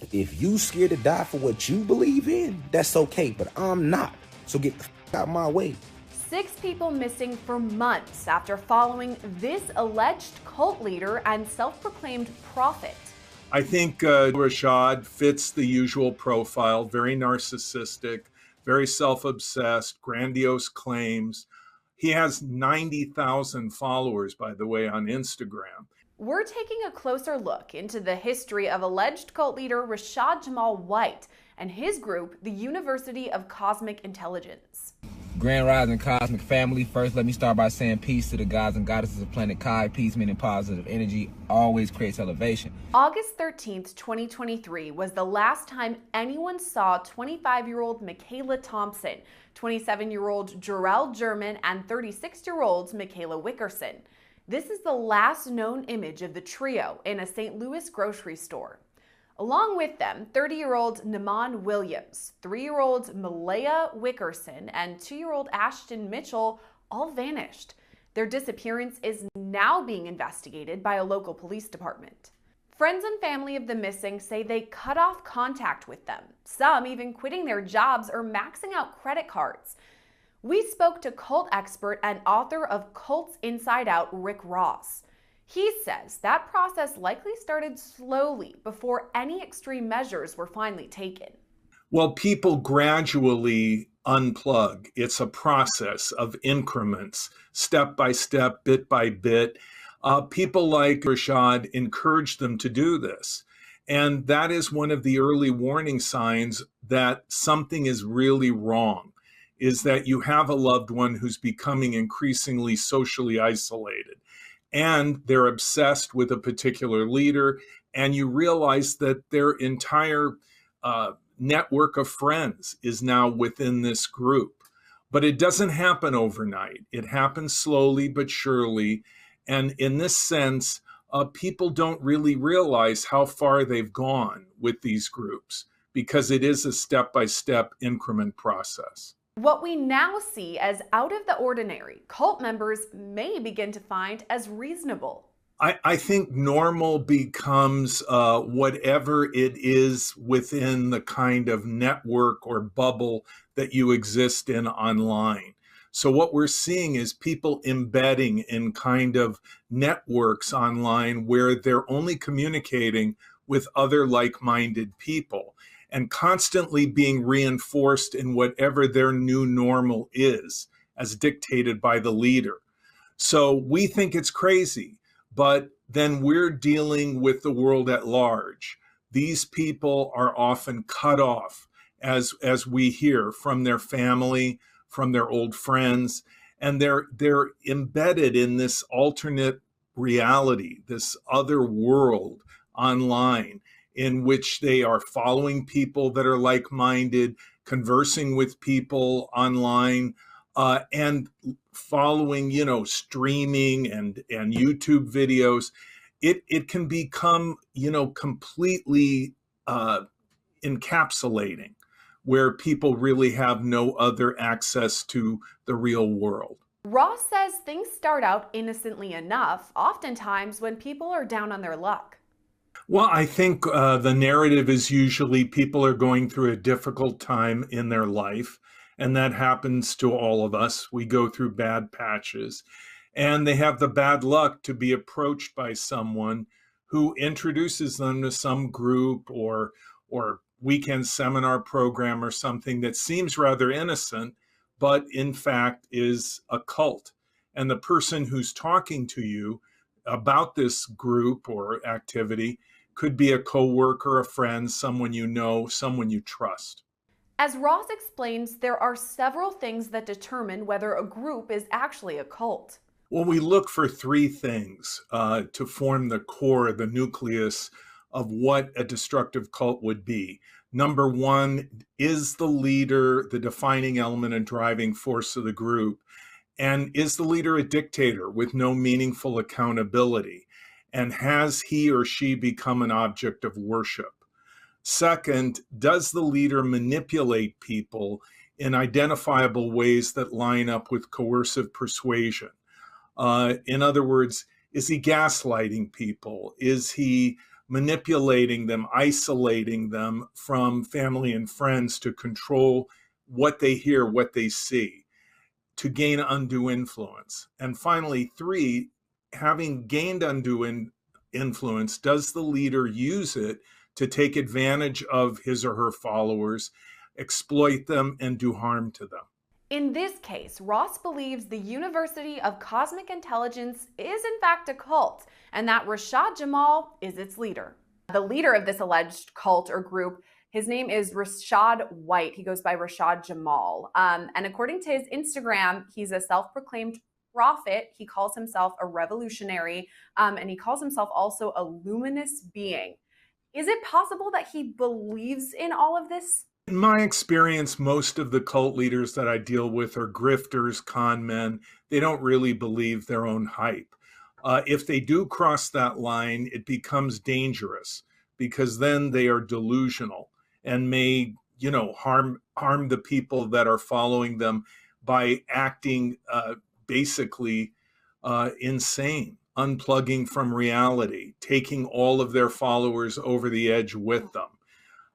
If you scared to die for what you believe in, that's okay, but I'm not. So get the out of my way. 6 people missing for months after following this alleged cult leader and self-proclaimed prophet. I think Rashad fits the usual profile, very narcissistic, very self-obsessed, grandiose claims. He has 90,000 followers, by the way, on Instagram. We're taking a closer look into the history of alleged cult leader Rashad Jamal White and his group, the University of Cosmic Intelligence. Grand Rising Cosmic Family. First, let me start by saying peace to the gods and goddesses of planet Kai. Peace meaning positive energy always creates elevation. August 13th, 2023 was the last time anyone saw 25-year-old Michaela Thompson, 27-year-old Jarrell German, and 36-year-old Michaela Wickerson. This is the last known image of the trio in a St. Louis grocery store. Along with them, 30-year-old Naman Williams, 3-year-old Malaya Wickerson, and 2-year-old Ashton Mitchell all vanished. Their disappearance is now being investigated by a local police department. Friends and family of the missing say they cut off contact with them, some even quitting their jobs or maxing out credit cards. We spoke to cult expert and author of Cults Inside Out, Rick Ross. He says that process likely started slowly before any extreme measures were finally taken. Well, people gradually unplug. It's a process of increments, step by step, bit by bit. People like Rashad encourage them to do this. And that is one of the early warning signs that something is really wrong, is that you have a loved one who's becoming increasingly socially isolated. And they're obsessed with a particular leader, and you realize that their entire network of friends is now within this group. But it doesn't happen overnight. It happens slowly but surely. And in this sense, people don't really realize how far they've gone with these groups because it is a step-by-step increment process. What we now see as out of the ordinary, cult members may begin to find as reasonable. I think normal becomes whatever it is within the kind of network or bubble that you exist in online. So what we're seeing is people embedding in kind of networks online where they're only communicating with other like-minded people and constantly being reinforced in whatever their new normal is as dictated by the leader. So we think it's crazy, but then we're dealing with the world at large. These people are often cut off, as we hear, from their family, from their old friends, and they're embedded in this alternate reality, this other world online, in which they are following people that are like-minded, conversing with people online, and following, streaming and YouTube videos. It can become, completely encapsulating, where people really have no other access to the real world. Ross says things start out innocently enough, oftentimes when people are down on their luck. Well, I think the narrative is usually people are going through a difficult time in their life, and that happens to all of us. We go through bad patches, and they have the bad luck to be approached by someone who introduces them to some group or weekend seminar program or something that seems rather innocent, but in fact is a cult. And the person who's talking to you about this group or activity could be a coworker, a friend, someone you know, someone you trust. As Ross explains, there are several things that determine whether a group is actually a cult. Well, we look for 3 things to form the core, the nucleus of what a destructive cult would be. Number 1, is the leader the defining element and driving force of the group? And is the leader a dictator with no meaningful accountability? And has he or she become an object of worship? Second, does the leader manipulate people in identifiable ways that line up with coercive persuasion? In other words, is he gaslighting people? Is he manipulating them, isolating them from family and friends to control what they hear, what they see, to gain undue influence. And finally, 3, having gained undue influence, does the leader use it to take advantage of his or her followers, exploit them, and do harm to them? In this case, Ross believes the University of Cosmic Intelligence is in fact a cult, and that Rashad Jamal is its leader. The leader of this alleged cult or group, his name is Rashad White. He goes by Rashad Jamal. And according to his Instagram, he's a self-proclaimed prophet. He calls himself a revolutionary, and he calls himself also a luminous being. Is it possible that he believes in all of this? In my experience, most of the cult leaders that I deal with are grifters, con men. They don't really believe their own hype. If they do cross that line, it becomes dangerous because then they are delusional and may, harm the people that are following them by acting basically insane, unplugging from reality, taking all of their followers over the edge with them.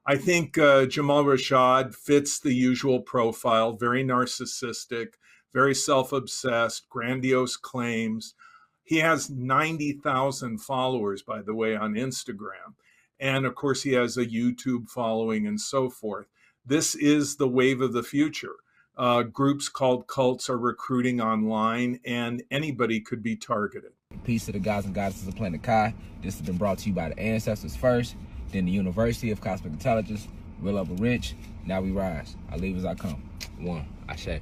I think Jamal Rashad fits the usual profile, very narcissistic, very self-obsessed, grandiose claims. He has 90,000 followers, by the way, on Instagram. And of course, he has a YouTube following and so forth. This is the wave of the future. Groups called cults are recruiting online, and anybody could be targeted. Peace to the gods and goddesses of Planet Kai. This has been brought to you by the ancestors first, then the University of Cosmic Intelligence, real up and rich. Now we rise. I leave as I come. One, Ashe.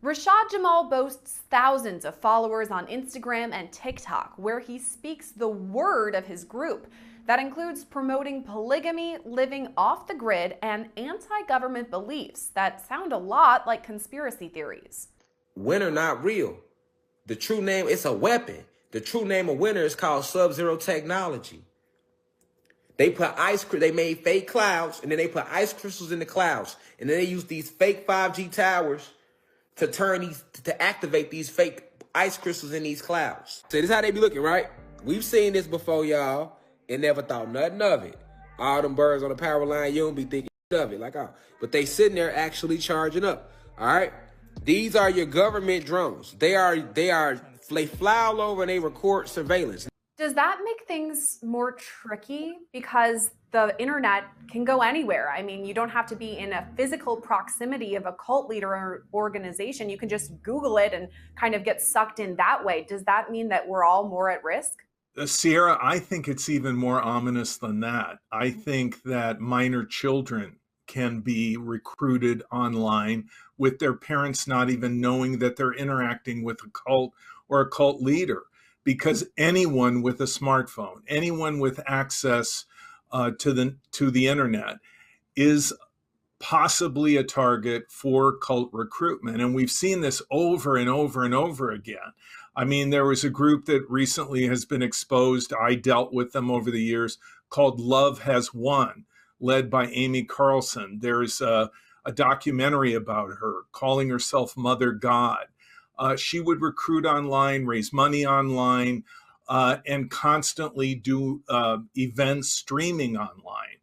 Rashad Jamal boasts thousands of followers on Instagram and TikTok, where he speaks the word of his group. That includes promoting polygamy, living off the grid, and anti-government beliefs that sound a lot like conspiracy theories. Winner not real. The true name, it's a weapon. The true name of winner is called Sub-Zero technology. They put they made fake clouds, and then they put ice crystals in the clouds. And then they use these fake 5G towers to activate these fake ice crystals in these clouds. So this is how they be looking, right? We've seen this before, y'all, and never thought nothing of it. All them birds on the power line, you don't be thinking of it. But they sitting there actually charging up. All right? These are your government drones. They fly all over and they record surveillance. Does that make things more tricky? Because the internet can go anywhere. I mean, you don't have to be in a physical proximity of a cult leader or organization. You can just Google it and kind of get sucked in that way. Does that mean that we're all more at risk? Sierra, I think it's even more ominous than that. I think that minor children can be recruited online with their parents not even knowing that they're interacting with a cult or a cult leader. Because anyone with a smartphone, anyone with access to the internet is possibly a target for cult recruitment. And we've seen this over and over and over again. I mean, there was a group that recently has been exposed. I dealt with them over the years, called Love Has Won, led by Amy Carlson. There's a documentary about her calling herself Mother God. She would recruit online, raise money online, and constantly do events streaming online.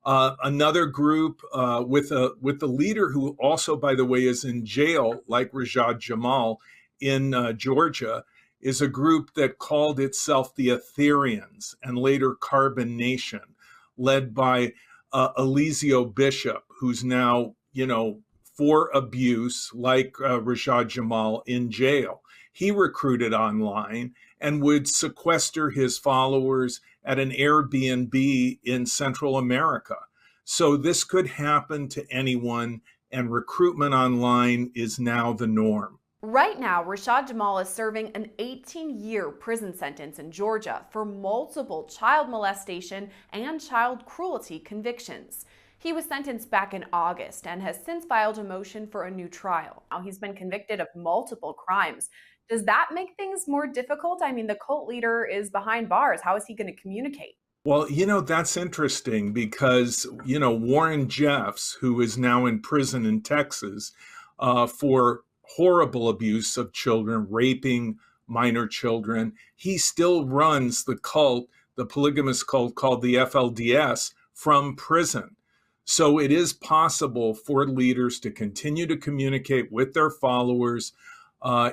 Another group with the leader who also, by the way, is in jail, like Rashad Jamal in Georgia, is a group that called itself the Ethereans and later Carbon Nation, led by Elizio Bishop, who's now, for abuse, like Rashad Jamal, in jail. He recruited online and would sequester his followers at an Airbnb in Central America. So this could happen to anyone, and recruitment online is now the norm. Right now, Rashad Jamal is serving an 18-year prison sentence in Georgia for multiple child molestation and child cruelty convictions. He was sentenced back in August and has since filed a motion for a new trial. Now, he's been convicted of multiple crimes. Does that make things more difficult? I mean, the cult leader is behind bars. How is he going to communicate? Well, that's interesting because, Warren Jeffs, who is now in prison in Texas for horrible abuse of children, raping minor children, he still runs the cult the polygamous cult called the FLDS, from prison. So it is possible for leaders to continue to communicate with their followers,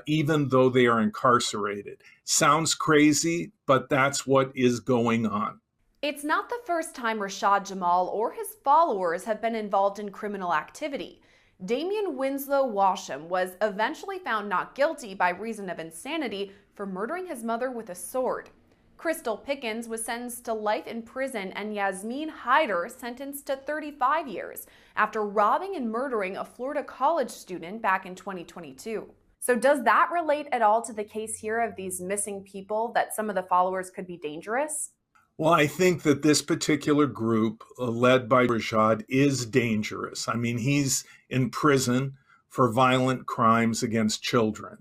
even though they are incarcerated. Sounds crazy, but that's what is going on. It's not the first time Rashad Jamal or his followers have been involved in criminal activity. Damian Winslow Washam was eventually found not guilty by reason of insanity for murdering his mother with a sword. Crystal Pickens was sentenced to life in prison, and Yasmin Hyder sentenced to 35 years after robbing and murdering a Florida college student back in 2022. So does that relate at all to the case here of these missing people, that some of the followers could be dangerous? Well, I think that this particular group, led by Rashad, is dangerous. I mean, he's in prison for violent crimes against children.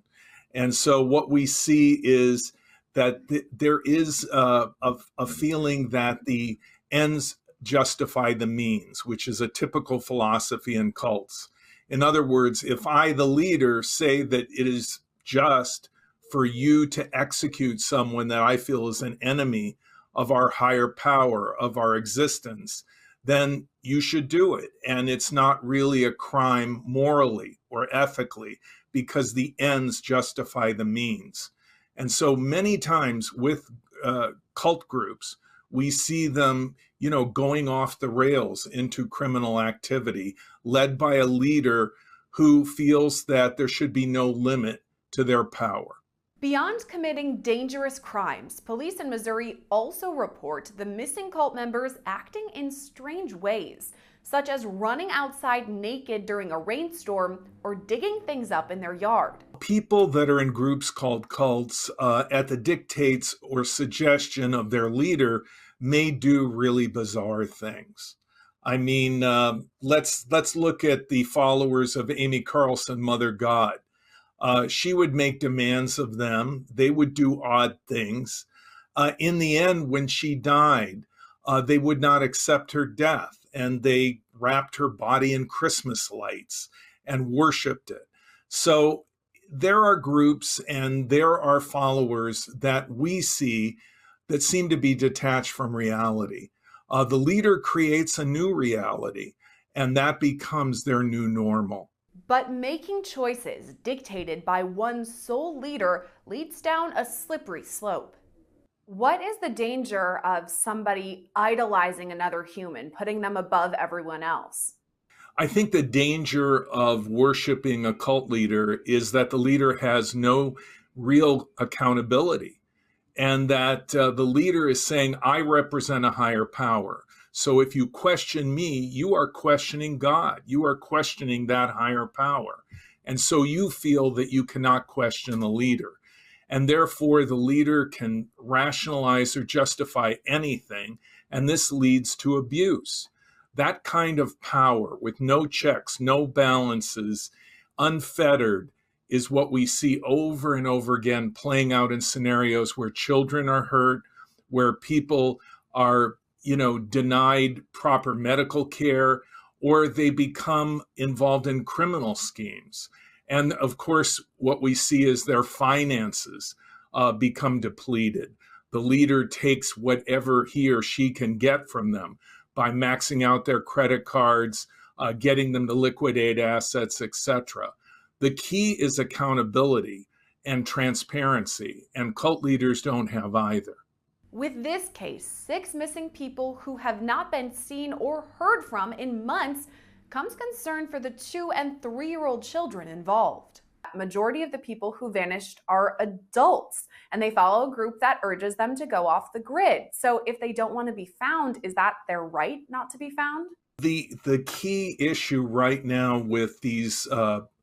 And so what we see is that there is a feeling that the ends justify the means, which is a typical philosophy in cults. In other words, if I, the leader, say that it is just for you to execute someone that I feel is an enemy of our higher power, of our existence, then you should do it. And it's not really a crime morally or ethically, because the ends justify the means. And so many times with cult groups, we see them, going off the rails into criminal activity, led by a leader who feels that there should be no limit to their power. Beyond committing dangerous crimes, police in Missouri also report the missing cult members acting in strange ways, such as running outside naked during a rainstorm or digging things up in their yard. People that are in groups called cults, at the dictates or suggestion of their leader, may do really bizarre things. I mean, let's look at the followers of Amy Carlson, Mother God. She would make demands of them. They would do odd things. In the end, when she died, they would not accept her death, and they wrapped her body in Christmas lights and worshiped it. So there are groups and there are followers that we see that seem to be detached from reality. The leader creates a new reality, and that becomes their new normal. But making choices dictated by one sole leader leads down a slippery slope. What is the danger of somebody idolizing another human, putting them above everyone else? I think the danger of worshiping a cult leader is that the leader has no real accountability, and that the leader is saying, I represent a higher power. So if you question me, you are questioning God. You are questioning that higher power. And so you feel that you cannot question the leader. And therefore, the leader can rationalize or justify anything. And this leads to abuse. That kind of power with no checks, no balances, unfettered, is what we see over and over again playing out in scenarios where children are hurt, where people are denied proper medical care, or they become involved in criminal schemes. And of course, what we see is their finances become depleted. The leader takes whatever he or she can get from them by maxing out their credit cards, getting them to liquidate assets, etc. The key is accountability and transparency, and cult leaders don't have either. With this case, 6 missing people who have not been seen or heard from in months, comes concern for the 2- and 3-year-old children involved. The majority of the people who vanished are adults, and they follow a group that urges them to go off the grid. So if they don't want to be found, is that their right not to be found? The key issue right now with these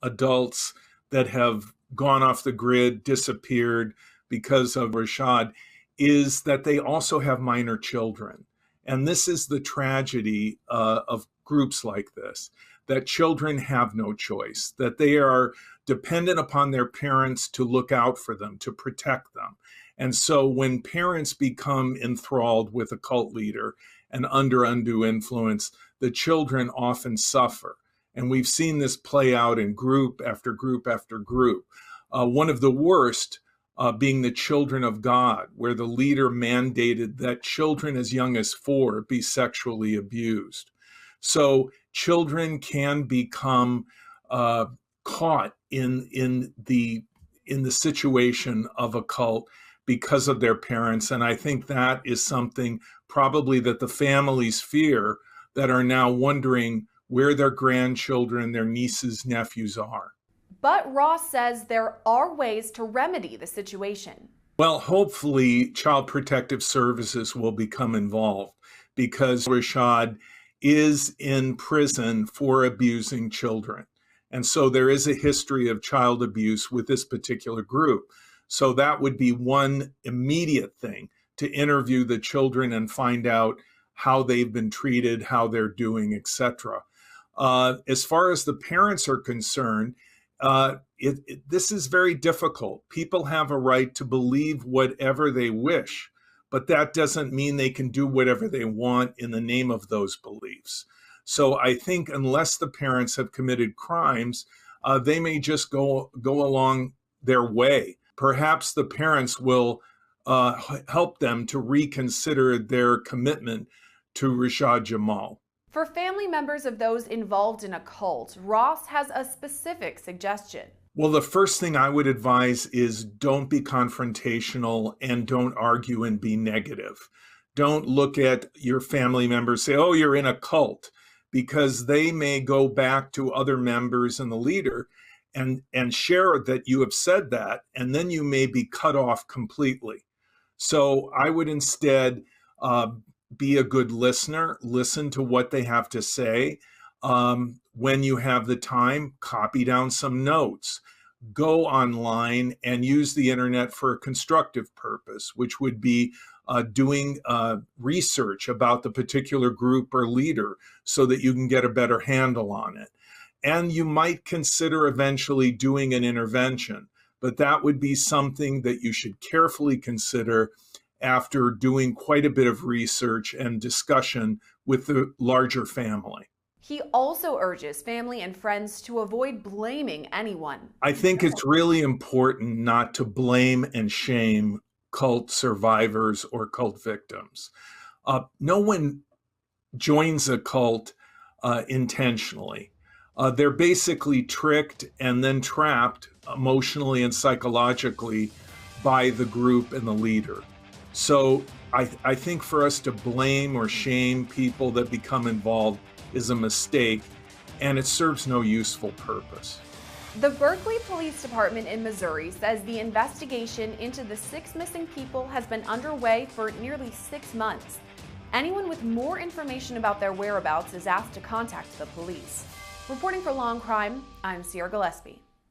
adults that have gone off the grid, disappeared because of Rashad, is that they also have minor children. And this is the tragedy of groups like this, that children have no choice, that they are dependent upon their parents to look out for them, to protect them. And so when parents become enthralled with a cult leader and under undue influence, the children often suffer. And we've seen this play out in group after group after group. One of the worst being the children of God, where the leader mandated that children as young as 4 be sexually abused. So children can become caught in the situation of a cult because of their parents. And I think that is something probably that the families fear, that are now wondering where their grandchildren, their nieces, nephews are. But Ross says there are ways to remedy the situation. Well, hopefully Child Protective Services will become involved, because Rashad is in prison for abusing children. And so there is a history of child abuse with this particular group. So that would be one immediate thing, to interview the children and find out how they've been treated, how they're doing, etc. As far as the parents are concerned, this is very difficult. People have a right to believe whatever they wish, but that doesn't mean they can do whatever they want in the name of those beliefs. So I think unless the parents have committed crimes, they may just go along their way. Perhaps the parents will help them to reconsider their commitment to Rashad Jamal. For family members of those involved in a cult, Ross has a specific suggestion. Well, the first thing I would advise is don't be confrontational and don't argue and be negative. Don't look at your family members, say, oh, you're in a cult, because they may go back to other members and the leader and share that you have said that, and then you may be cut off completely. So I would instead be a good listener, listen to what they have to say. When you have the time, copy down some notes, go online and use the internet for a constructive purpose, which would be doing research about the particular group or leader so that you can get a better handle on it. And you might consider eventually doing an intervention, but that would be something that you should carefully consider after doing quite a bit of research and discussion with the larger family. He also urges family and friends to avoid blaming anyone. I think it's really important not to blame and shame cult survivors or cult victims. No one joins a cult intentionally. They're basically tricked and then trapped emotionally and psychologically by the group and the leader. So I think for us to blame or shame people that become involved is a mistake, and it serves no useful purpose. The Berkeley Police Department in Missouri says the investigation into the 6 missing people has been underway for nearly 6 months. Anyone with more information about their whereabouts is asked to contact the police. Reporting for Law and Crime, I'm Sierra Gillespie.